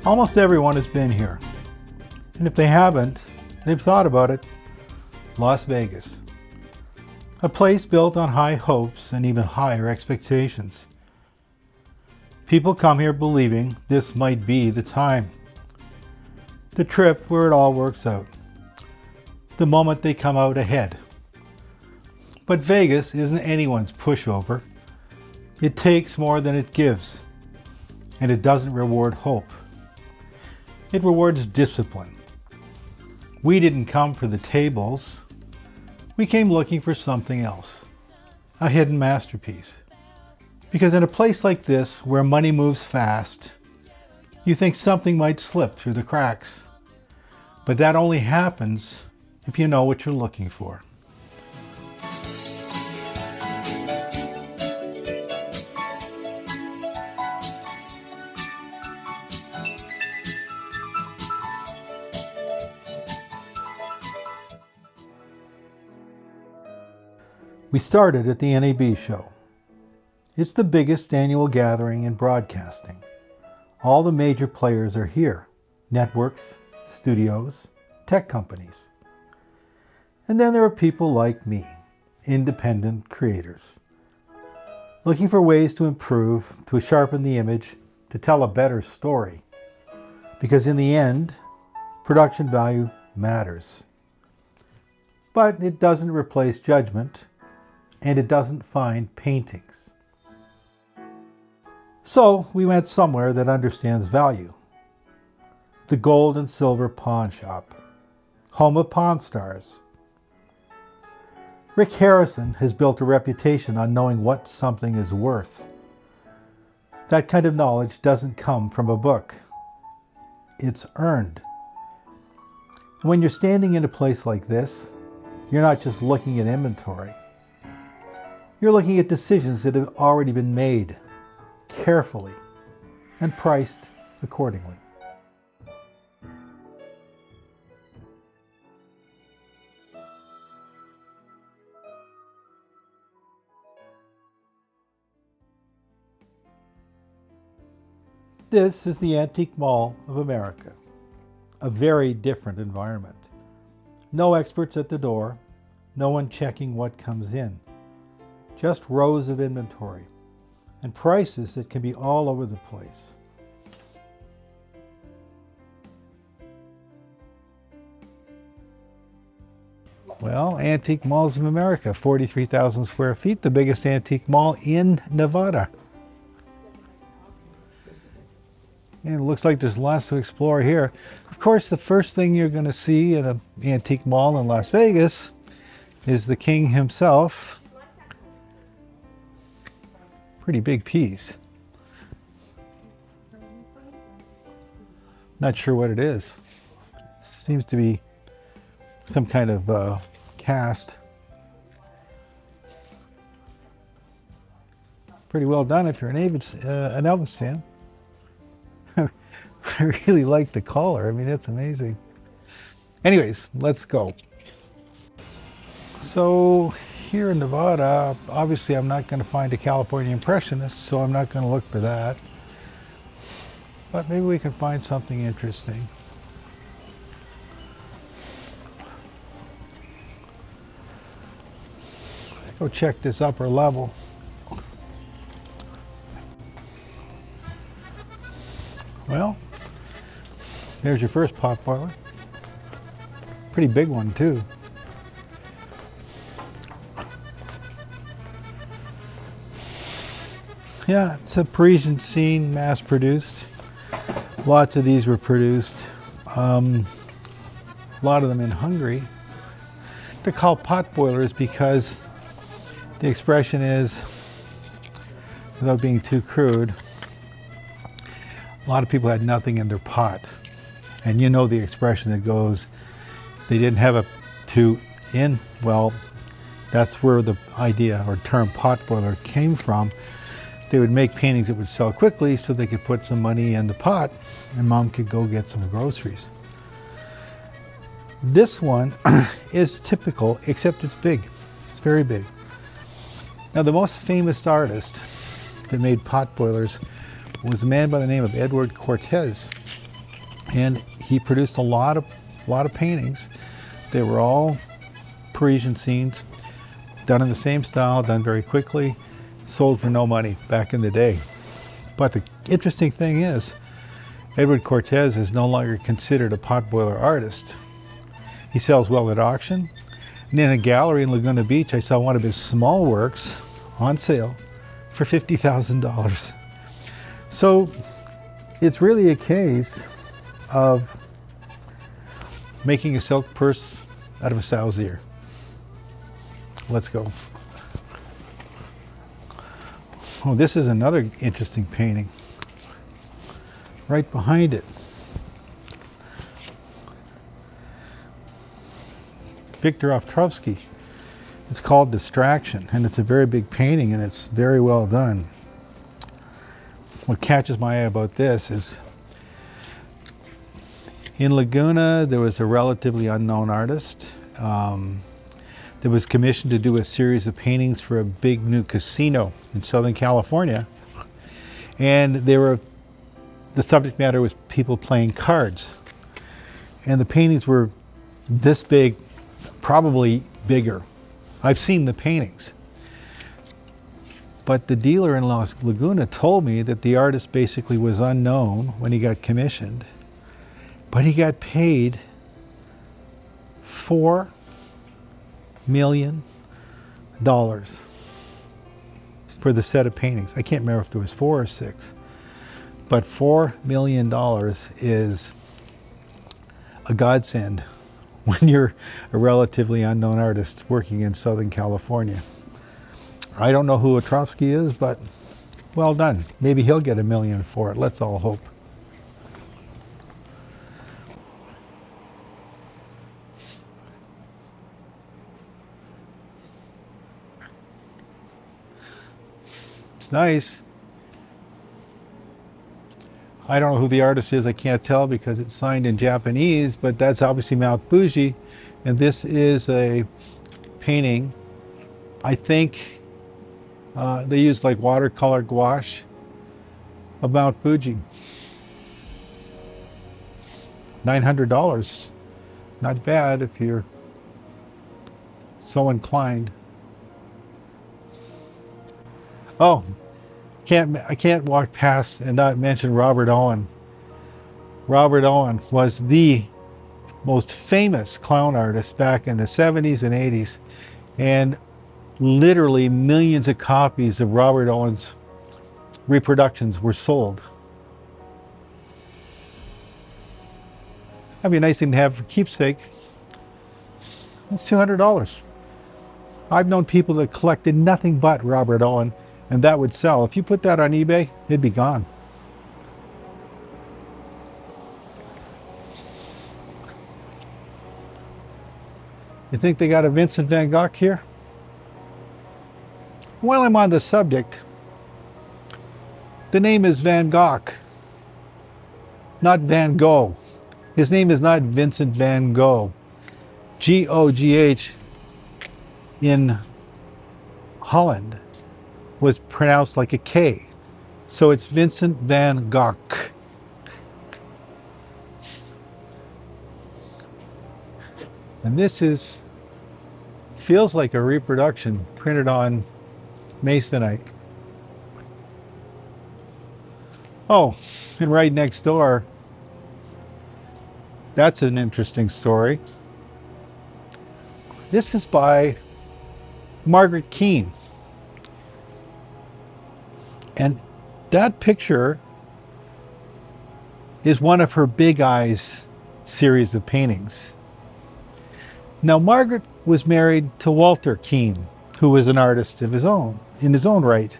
Almost everyone has been here, and if they haven't, they've thought about it. Las Vegas. A place built on high hopes and even higher expectations. People come here believing this might be the time. The trip where it all works out. The moment they come out ahead. But Vegas isn't anyone's pushover. It takes more than it gives, and it doesn't reward hope. It rewards discipline. We didn't come for the tables. We came looking for something else. A hidden masterpiece. Because in a place like this, where money moves fast, you think something might slip through the cracks. But that only happens if you know what you're looking for. We started at the NAB show. It's the biggest annual gathering in broadcasting. All the major players are here. Networks, studios, tech companies. And then there are people like me, independent creators, looking for ways to improve, to sharpen the image, to tell a better story. Because in the end, production value matters. But it doesn't replace judgment, and it doesn't find paintings. So we went somewhere that understands value. The Gold and Silver Pawn Shop, home of Pawn Stars. Rick Harrison has built a reputation on knowing what something is worth. That kind of knowledge doesn't come from a book. It's earned. And when you're standing in a place like this, you're not just looking at inventory. You're looking at decisions that have already been made, carefully, and priced accordingly. This is the Antique Mall of America, a very different environment. No experts at the door, no one checking what comes in. Just rows of inventory and prices that can be all over the place. Well, Antique Malls of America, 43,000 square feet, the biggest antique mall in Nevada. And it looks like there's lots to explore here. Of course, the first thing you're going to see in an antique mall in Las Vegas is the king himself. Pretty big piece. Not sure what it is. Seems to be some kind of cast. Pretty well done if you're an Elvis fan. I really like the collar. I mean, that's amazing. Anyways, let's go. So here in Nevada, obviously I'm not going to find a California Impressionist, so I'm not going to look for that. But maybe we can find something interesting. Let's go check this upper level. Well, there's your first pot boiler. Pretty big one too. Yeah, it's a Parisian scene, mass-produced. Lots of these were produced. A lot of them in Hungary. They're called pot boilers because the expression is, without being too crude, a lot of people had nothing in their pot. And you know the expression that goes, they didn't have a two in. Well, that's where the idea or term pot boiler came from. They would make paintings that would sell quickly so they could put some money in the pot and mom could go get some groceries. This one is typical, except it's big. It's very big. Now, the most famous artist that made pot boilers was a man by the name of Edward Cortez, and he produced a lot of paintings. They were all Parisian scenes, done in the same style, done very quickly, sold for no money back in the day. But the interesting thing is, Edward Cortez is no longer considered a potboiler artist. He sells well at auction. And in a gallery in Laguna Beach, I saw one of his small works on sale for $50,000. So it's really a case of making a silk purse out of a sow's ear. Let's go. Oh, this is another interesting painting. Right behind it. Victor Ostrovsky. It's called Distraction, and it's a very big painting, and it's very well done. What catches my eye about this is in Laguna, there was a relatively unknown artist that was commissioned to do a series of paintings for a big new casino in Southern California. And the subject matter was people playing cards. And the paintings were this big, probably bigger. I've seen the paintings. But the dealer in Las Laguna told me that the artist basically was unknown when he got commissioned, but he got paid $4 million for the set of paintings. I can't remember if there was 4 or 6, but $4 million is a godsend when you're a relatively unknown artist working in Southern California. I don't know who Ostrovsky is, but well done. Maybe he'll get $1 million for it. Let's all hope. It's nice. I don't know who the artist is. I can't tell because it's signed in Japanese, but that's obviously Mount Fuji. And this is a painting. I think they used like watercolor gouache of Mount Fuji. $900. Not bad if you're so inclined. Oh, I can't walk past and not mention Robert Owen. Robert Owen was the most famous clown artist back in the 70s and 80s, and literally millions of copies of Robert Owen's reproductions were sold. That'd be a nice thing to have for keepsake. It's $200. I've known people that collected nothing but Robert Owen, and that would sell. If you put that on eBay, it'd be gone. You think they got a Vincent van Gogh here? While I'm on the subject, the name is Van Gogh, not Van Gogh. His name is not Vincent van Gogh. G-O-G-H in Holland was pronounced like a K. So it's Vincent van Gogh. And this feels like a reproduction printed on masonite. Oh, and right next door, that's an interesting story. This is by Margaret Keane. And that picture is one of her Big Eyes series of paintings. Now, Margaret was married to Walter Keane, who was an artist of his own, in his own right.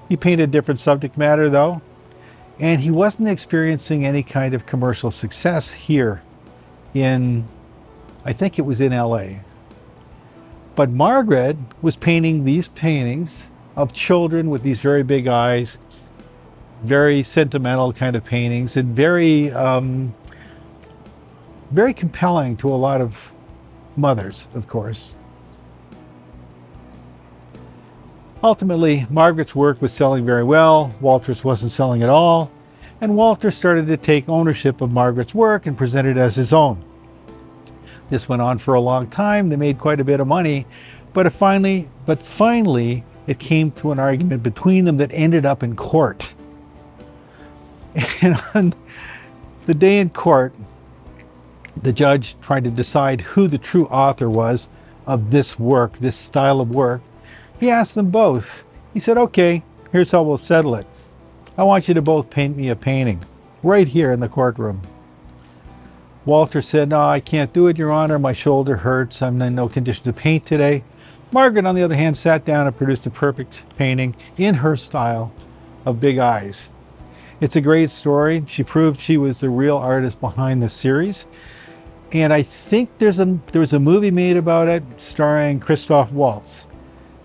He painted different subject matter, though, and he wasn't experiencing any kind of commercial success here in, I think it was in LA. But Margaret was painting these paintings of children with these very big eyes, very sentimental kind of paintings, and very compelling to a lot of mothers, of course. Ultimately, Margaret's work was selling very well, Walter's wasn't selling at all, and Walter started to take ownership of Margaret's work and present it as his own. This went on for a long time. They made quite a bit of money, but finally it came to an argument between them that ended up in court. And on the day in court, the judge tried to decide who the true author was of this work, this style of work. He asked them both. He said, okay, here's how we'll settle it. I want you to both paint me a painting right here in the courtroom. Walter said, no, I can't do it, Your Honor. My shoulder hurts. I'm in no condition to paint today. Margaret, on the other hand, sat down and produced a perfect painting in her style of Big Eyes. It's a great story. She proved she was the real artist behind the series. And I think there was a movie made about it starring Christoph Waltz.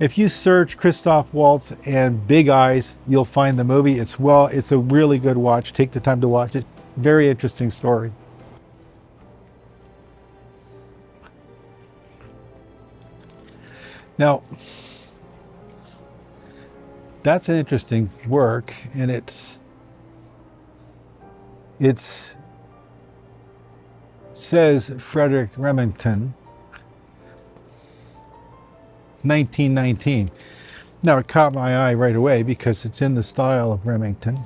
If you search Christoph Waltz and Big Eyes, you'll find the movie. It's a really good watch. Take the time to watch it. Very interesting story. Now, that's an interesting work, and it says Frederick Remington, 1919. Now, it caught my eye right away because it's in the style of Remington.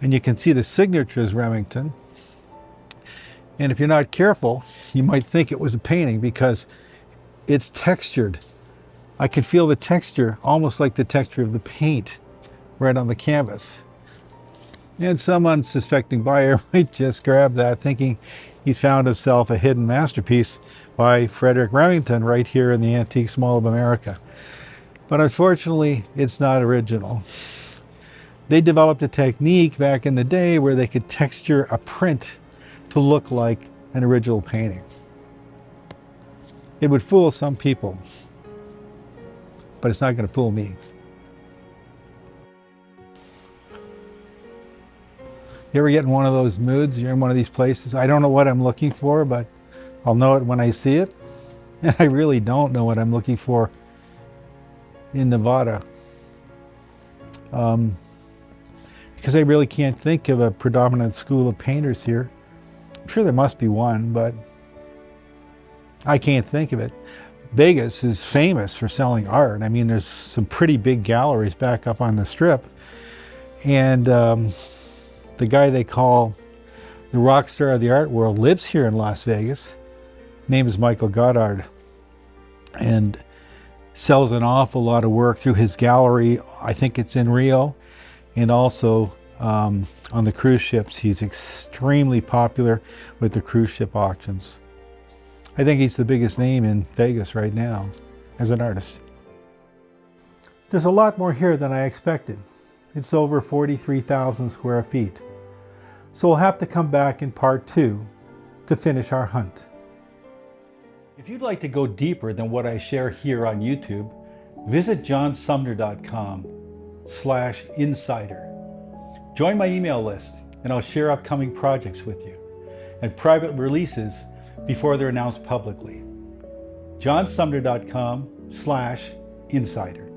And you can see the signature is Remington. And if you're not careful, you might think it was a painting because it's textured. I could feel the texture, almost like the texture of the paint right on the canvas. And some unsuspecting buyer might just grab that thinking he's found himself a hidden masterpiece by Frederick Remington right here in the Antiques Mall of America. But unfortunately, it's not original. They developed a technique back in the day where they could texture a print to look like an original painting. It would fool some people, but it's not going to fool me. You ever get in one of those moods? You're in one of these places. I don't know what I'm looking for, but I'll know it when I see it. And I really don't know what I'm looking for in Nevada. Because I really can't think of a predominant school of painters here. I'm sure there must be one, but I can't think of it. Vegas is famous for selling art. I mean, there's some pretty big galleries back up on the Strip. And the guy they call the rock star of the art world lives here in Las Vegas. Name is Michael Goddard, and sells an awful lot of work through his gallery. I think it's in Rio, and also on the cruise ships. He's extremely popular with the cruise ship auctions. I think he's the biggest name in Vegas right now as an artist. There's a lot more here than I expected. It's over 43,000 square feet. So we'll have to come back in part 2 to finish our hunt. If you'd like to go deeper than what I share here on YouTube, visit johnsumner.com/insider. Join my email list and I'll share upcoming projects with you and private releases before they're announced publicly. johnsumner.com/insider.